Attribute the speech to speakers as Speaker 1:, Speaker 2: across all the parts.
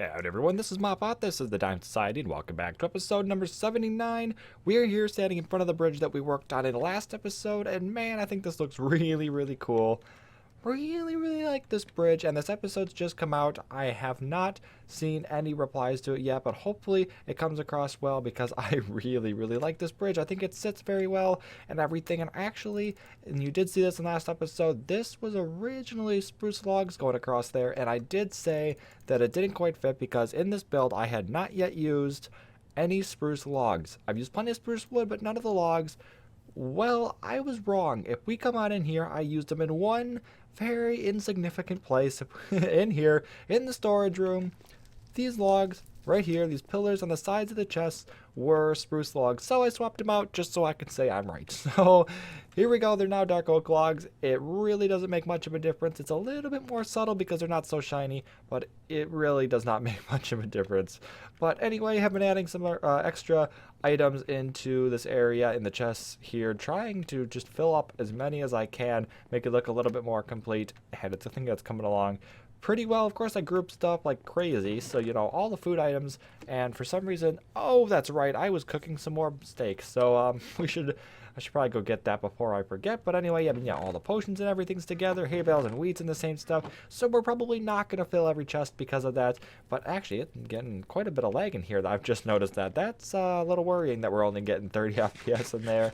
Speaker 1: Howdy everyone, this is Mopbot, this is the Dime Society, and welcome back to episode number 79. We are here standing in front of the bridge that we worked on in the last episode, and man, I think this looks really cool. Really like this bridge, and this episode's just come out. I have not seen any replies to it yet, but hopefully it comes across well because I really like this bridge. I think it sits very well and everything, and actually, and you did see this in the last episode, this was originally spruce logs going across there, and I did say that it didn't quite fit because in this build I had not yet used any spruce logs. I've used plenty of spruce wood, but none of the logs. Well, I was wrong. If we come on in here, I used them in one very insignificant place in here, in the storage room. These logs right here, these pillars on the sides of the chests were spruce logs, so I swapped them out just so I could say I'm right. So here we go, they're now dark oak logs. It really doesn't make much of a difference. It's a little bit more subtle because they're not so shiny, but it really does not make much of a difference. But anyway, I have been adding some extra items into this area in the chests here, trying to just fill up as many as I can, make it look a little bit more complete, and it's a thing that's coming along pretty well. Of course, I group stuff like crazy, so you know, all the food items, and for some reason, oh, that's right, I was cooking some more steak, so I should probably go get that before I forget. But anyway, I mean, yeah, all the potions and everything's together, hay bales and wheats and the same stuff, so we're probably not going to fill every chest because of that. But actually, it's getting quite a bit of lag in here. I've just noticed that. That's a little worrying that we're only getting 30 FPS in there.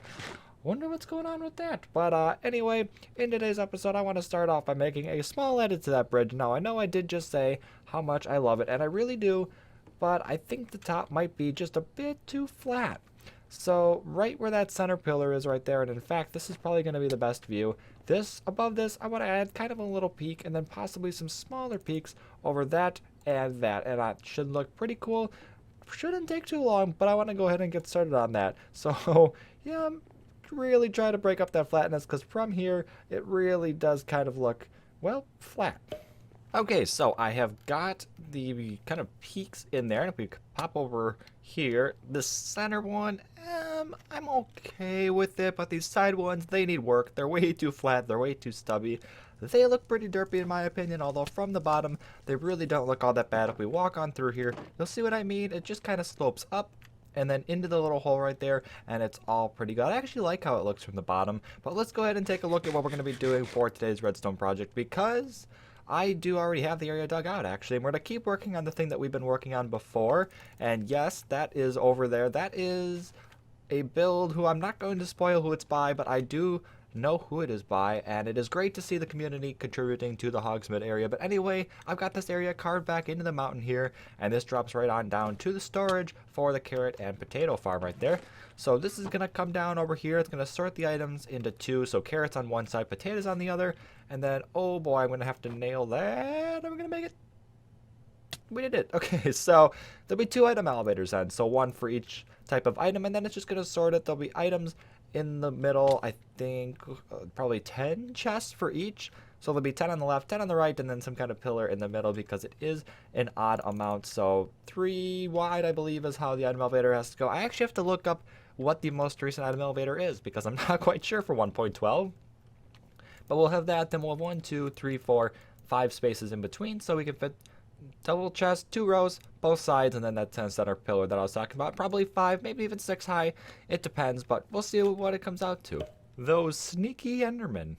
Speaker 1: Wonder what's going on with that. But anyway, in today's episode, I want to start off by making a small edit to that bridge. Now, I know I did just say how much I love it, and I really do, but I think the top might be just a bit too flat. So right where that center pillar is right there, and in fact, this is probably going to be the best view. Above this, I want to add kind of a little peak, and then possibly some smaller peaks over that, and that should look pretty cool. Shouldn't take too long, but I want to go ahead and get started on that. So yeah, really try to break up that flatness because from here it really does kind of look, well, flat. Okay, so I have got the kind of peaks in there, and if we pop over here, the center one, I'm okay with it, but these side ones, they need work. They're way too flat, they're way too stubby. They look pretty derpy in my opinion, although from the bottom they really don't look all that bad. If we walk on through here, you'll see what I mean. It just kind of slopes up and then into the little hole right there, and it's all pretty good. I actually like how it looks from the bottom, but let's go ahead and take a look at what we're going to be doing for today's redstone project, because I do already have the area dug out, actually, and we're going to keep working on the thing that we've been working on before, and yes, that is over there. That is a build who I'm not going to spoil who it's by, but I do know who it is by, and it is great to see the community contributing to the Hogsmeade area. But anyway, I've got this area carved back into the mountain here, and this drops right on down to the storage for the carrot and potato farm right there. So this is going to come down over here. It's going to sort the items into two, so carrots on one side, potatoes on the other, and then, oh boy, I'm going to have to nail that. Are we going to make it? We did it. Okay, so there'll be two item elevators then, so one for each type of item, and then it's just going to sort it. There'll be items in the middle, I think probably 10 chests for each. So there'll be 10 on the left, 10 on the right, and then some kind of pillar in the middle because it is an odd amount. So 3 wide, I believe, is how the item elevator has to go. I actually have to look up what the most recent item elevator is because I'm not quite sure for 1.12. But we'll have that, then we'll have 1, 2, 3, 4, 5 spaces in between so we can fit double chest, 2 rows, both sides, and then that 10 center pillar that I was talking about. Probably 5, maybe even 6 high. It depends, but we'll see what it comes out to. Those sneaky Endermen.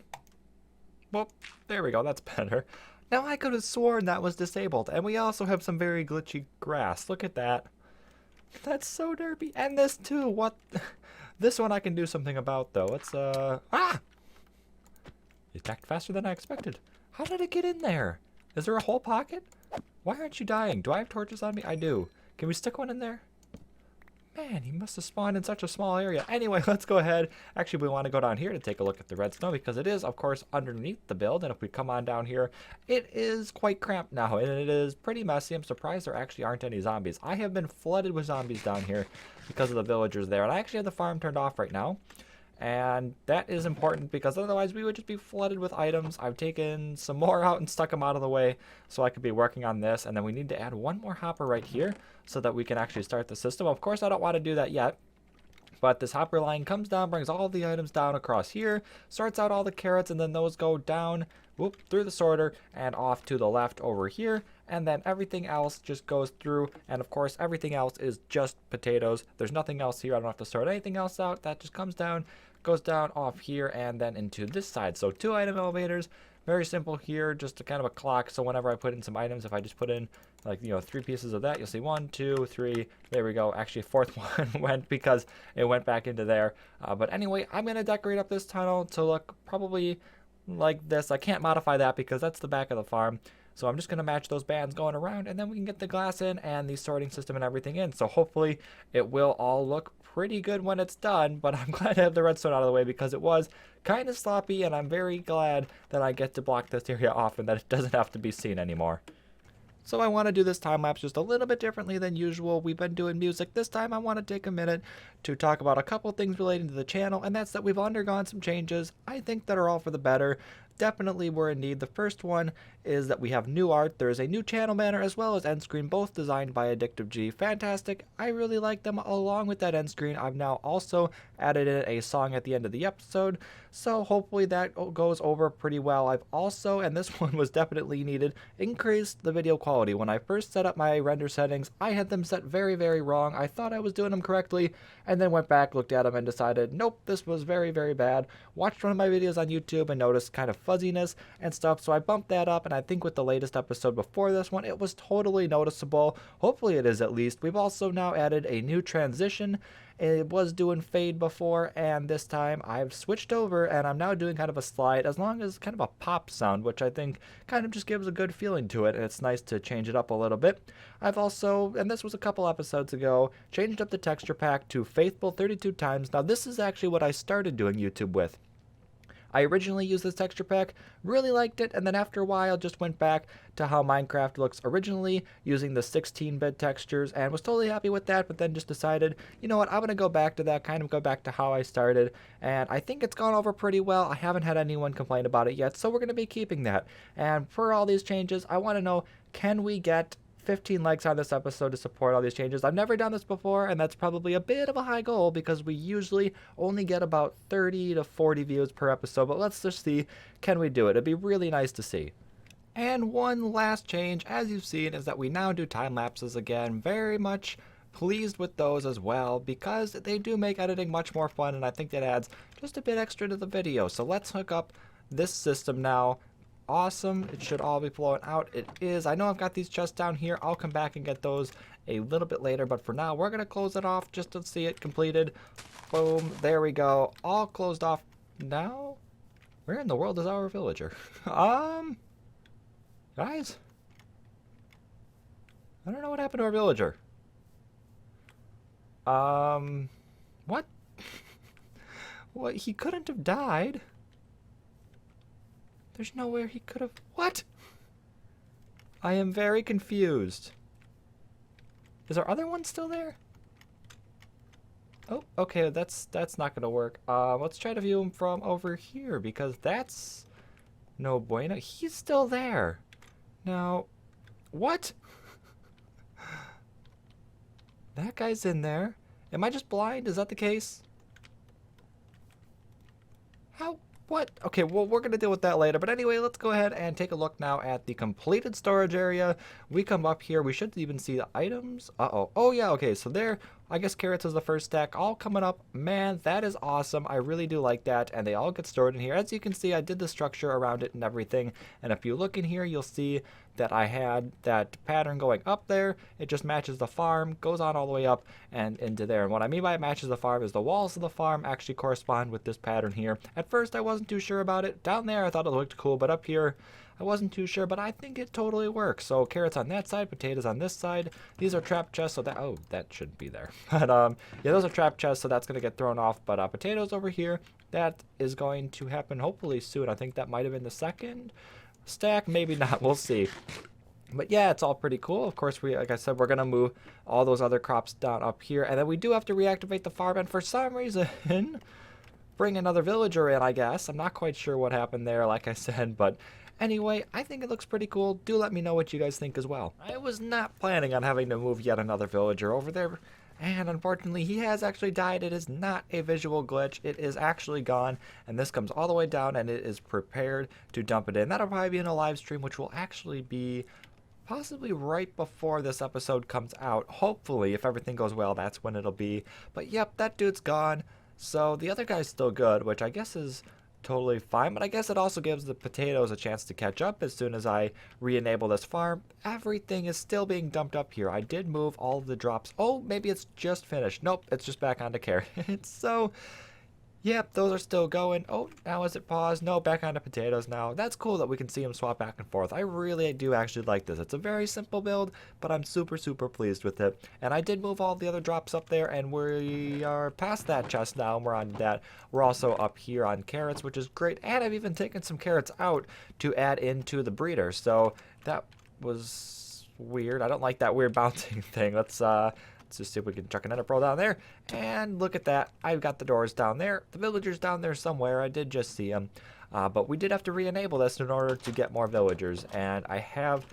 Speaker 1: Well, there we go. That's better. Now I could have sworn that was disabled, and we also have some very glitchy grass. Look at that. That's so derpy. And this too. What? This one I can do something about though. It's It attacked faster than I expected. How did it get in there? Is there a whole pocket? Why aren't you dying? Do I have torches on me? I do. Can we stick one in there? Man, he must have spawned in such a small area. Anyway, let's go ahead. Actually, we want to go down here to take a look at the redstone because it is, of course, underneath the build. And if we come on down here, it is quite cramped now, and it is pretty messy. I'm surprised there actually aren't any zombies. I have been flooded with zombies down here because of the villagers there. And I actually have the farm turned off right now. And that is important because otherwise we would just be flooded with items. I've taken some more out and stuck them out of the way so I could be working on this. And then we need to add one more hopper right here so that we can actually start the system. Of course, I don't want to do that yet But this hopper line comes down, brings all the items down across here, sorts out all the carrots, and then those go down, whoop, through the sorter and off to the left over here. And then everything else just goes through. And of course, everything else is just potatoes. There's nothing else here. I don't have to sort anything else out. That just comes down, goes down off here, and then into this side. So 2 item elevators. Very simple here, just a kind of a clock. So whenever I put in some items, if I just put in like, 3 pieces of that, you'll see 1, 2, 3. There we go. Actually, 4th one went because it went back into there. But anyway, I'm going to decorate up this tunnel to look probably like this. I can't modify that because that's the back of the farm. So I'm just going to match those bands going around, and then we can get the glass in and the sorting system and everything in. So hopefully it will all look pretty good when it's done, but I'm glad to have the redstone out of the way because it was kind of sloppy, and I'm very glad that I get to block this area off and that it doesn't have to be seen anymore. So I want to do this time lapse just a little bit differently than usual. We've been doing music. This time I want to take a minute to talk about a couple things relating to the channel, and that's that we've undergone some changes, I think, that are all for the better. Definitely we're in need. The first one is that we have new art. There is a new channel banner as well as end screen, both designed by Addictive G. Fantastic. I really like them. Along with that end screen, I've now also added in a song at the end of the episode, so hopefully that goes over pretty well. I've also, and this one was definitely needed, increased the video quality. When I first set up my render settings, I had them set very, very wrong. I thought I was doing them correctly, and then went back, looked at them, and decided, nope, this was very, very bad. Watched one of my videos on YouTube and noticed kind of fuzziness and stuff, so I bumped that up, and I think with the latest episode before this one, it was totally noticeable. Hopefully it is at least. We've also now added a new transition. It was doing fade before, and this time I've switched over, and I'm now doing kind of a slide, as long as kind of a pop sound, which I think kind of just gives a good feeling to it, and it's nice to change it up a little bit. I've also, and this was a couple episodes ago, changed up the texture pack to Faithful 32 times. Now this is actually what I started doing YouTube with. I originally used this texture pack, really liked it, and then after a while just went back to how Minecraft looks originally, using the 16-bit textures, and was totally happy with that, but then just decided, you know what, I'm going to go back to that, kind of go back to how I started, and I think it's gone over pretty well. I haven't had anyone complain about it yet, so we're going to be keeping that. And for all these changes, I want to know, can we get 15 likes on this episode to support all these changes? I've never done this before, and that's probably a bit of a high goal because we usually only get about 30 to 40 views per episode, but let's just see, can we do it? It'd be really nice to see. And one last change, as you've seen, is that we now do time lapses again. Very much pleased with those as well because they do make editing much more fun, and I think that adds just a bit extra to the video. So let's hook up this system now. Awesome. It should all be flowing out. It is. I know I've got these chests down here. I'll come back and get those a little bit later, but for now we're going to close it off just to see it completed. Boom. There we go. All closed off. Now, where in the world is our villager? Guys, I don't know what happened to our villager. What? What? He couldn't have died. There's nowhere he could have... What? I am very confused. Is our other one still there? Oh, okay, that's not gonna work. Let's try to view him from over here, because that's no bueno. He's still there. Now, what? That guy's in there. Am I just blind? Is that the case? How? What? Okay, well, we're going to deal with that later. But anyway, let's go ahead and take a look now at the completed storage area. We come up here. We should even see the items. Uh-oh. Oh, yeah, okay. So there, I guess carrots is the first stack. All coming up. Man, that is awesome. I really do like that. And they all get stored in here. As you can see, I did the structure around it and everything. And if you look in here, you'll see that I had that pattern going up there. It just matches the farm, goes on all the way up and into there. And what I mean by it matches the farm is the walls of the farm actually correspond with this pattern here. At first, I wasn't too sure about it. Down there, I thought it looked cool, but up here, I wasn't too sure, but I think it totally works. So carrots on that side, potatoes on this side. These are trap chests, so that, oh, that shouldn't be there. But yeah, those are trap chests, so that's gonna get thrown off. But potatoes over here, that is going to happen hopefully soon. I think that might have been the second stack, maybe not, we'll see. But yeah, it's all pretty cool. Of course, we, like I said, we're gonna move all those other crops down up here, and then we do have to reactivate the farm, and for some reason bring another villager in, I guess. I'm not quite sure what happened there, like I said, but anyway, I think it looks pretty cool. Do let me know what you guys think as well. I was not planning on having to move yet another villager over there. And unfortunately, he has actually died. It is not a visual glitch. It is actually gone. And this comes all the way down and it is prepared to dump it in. That'll probably be in a live stream, which will actually be possibly right before this episode comes out. Hopefully, if everything goes well, that's when it'll be. But yep, that dude's gone. So the other guy's still good, which I guess is totally fine. But I guess it also gives the potatoes a chance to catch up as soon as I re-enable this farm. Everything is still being dumped up here. I did move all of the drops. Oh, maybe it's just finished. Nope, it's just back onto carrots. So yep, those are still going. Oh, now is it paused? No, back onto potatoes now. That's cool that we can see them swap back and forth. I really do actually like this. It's a very simple build, but I'm super, super pleased with it. And I did move all the other drops up there, and we are past that chest now, and we're on that. We're also up here on carrots, which is great. And I've even taken some carrots out to add into the breeder. So that was weird. I don't like that weird bouncing thing. Let's just see if we can chuck an ender pearl down there. And look at that. I've got the doors down there. The villagers down there somewhere. I did just see them. But we did have to re-enable this in order to get more villagers. And I have,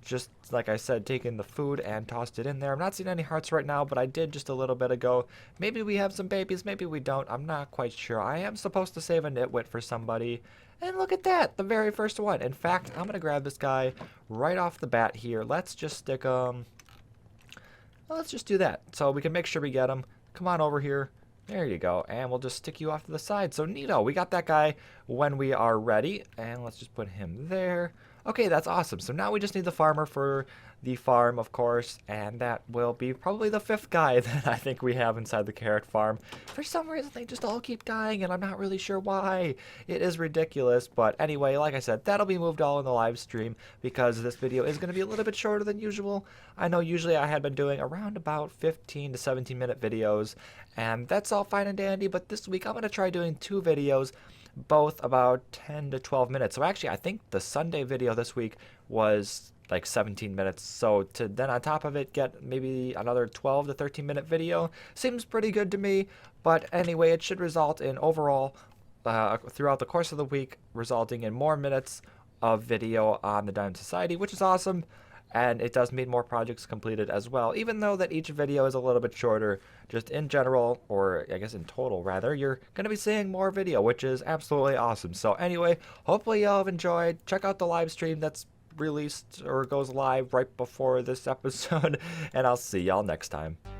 Speaker 1: just like I said, taken the food and tossed it in there. I'm not seeing any hearts right now, but I did just a little bit ago. Maybe we have some babies. Maybe we don't. I'm not quite sure. I am supposed to save a nitwit for somebody. And look at that. The very first one. In fact, I'm going to grab this guy right off the bat here. Let's just stick him. Well, let's just do that so we can make sure we get him. Come on over here. There you go. And we'll just stick you off to the side. So neato. We got that guy when we are ready. And let's just put him there. Okay, that's awesome. So now we just need the farmer for the farm, of course. And that will be probably the 5th guy that I think we have inside the carrot farm. For some reason, they just all keep dying, and I'm not really sure why. It is ridiculous. But anyway, like I said, that'll be moved all in the live stream because this video is going to be a little bit shorter than usual. I know usually I had been doing around about 15 to 17 minute videos, and that's all fine and dandy. But this week, I'm going to try doing 2 videos, both about 10 to 12 minutes. So actually, I think the Sunday video this week was like 17 minutes. So to then on top of it get maybe another 12 to 13 minute video seems pretty good to me. But anyway, it should result in overall throughout the course of the week resulting in more minutes of video on the Diamond Society, which is awesome. And it does mean more projects completed as well, even though that each video is a little bit shorter. Just in general, or I guess in total rather, you're going to be seeing more video, which is absolutely awesome. So anyway, hopefully y'all have enjoyed. Check out the live stream that's released or goes live right before this episode, and I'll see y'all next time.